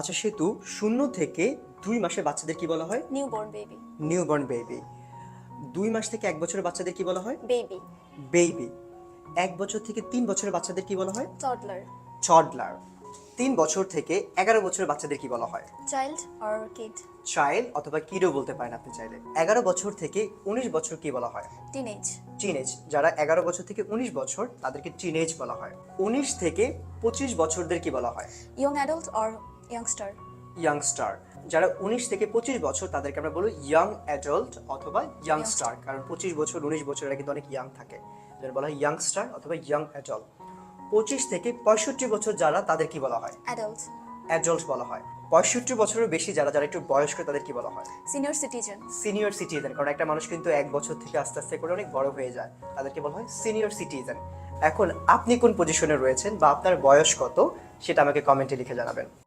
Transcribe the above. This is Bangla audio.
আচ্ছা সেতু, 0 থেকে 2 মাসের বাচ্চাদের কি বলা হয়? Newborn baby. Newborn baby. 2 মাস থেকে 1 বছরের বাচ্চাদের কি বলা হয়? বেবি। বেবি। 1 বছর থেকে 3 বছরের বাচ্চাদের কি বলা হয়? টডলার। টডলার। 3 বছর থেকে 11 বছরের বাচ্চাদের কি বলা হয়? Child or kid. চাইল্ড অথবা কিডও বলতে পারেন আপনি চাইলে। 11 বছর থেকে 19 বছর কি বলা হয়? টিনেজ। টিনেজ। যারা 11 বছর থেকে 19 বছর তাদেরকে টিনেজ বলা হয়। 19 থেকে 25 বছরদের কি বলা হয়? Young adult or youngster. Youngster. যারা 19 থেকে 25 বছর তাদেরকে আমরা বলি ইয়াং অ্যাডাল্ট অথবা ইয়াংস্টার, কারণ 25 বছর 19 বছর এরা কিন্তু অনেক ইয়াং থাকে, যারা বলা হয় ইয়াংস্টার অথবা ইয়াং অ্যাডাল্ট। 25 থেকে 65 বছর যারা তাদের কি বলা হয়? অ্যাডাল্ট। অ্যাডাল্ট বলা হয়। 65 বছরের বেশি যারা যারা একটু বয়স্ক তাদের কি বলা হয়? Senior citizen. সিনিয়র সিটিজেন, কারণ একটা মানুষ কিন্তু 1 বছর থেকে আস্তে আস্তে করে অনেক বড় হয়ে যায়, তাদেরকে বলা হয় সিনিয়র সিটিজেন। এখন আপনি কোন পজিশনে রয়েছেন বা আপনার বয়স কত সেটা আমাকে কমেন্টে লিখে জানাবেন।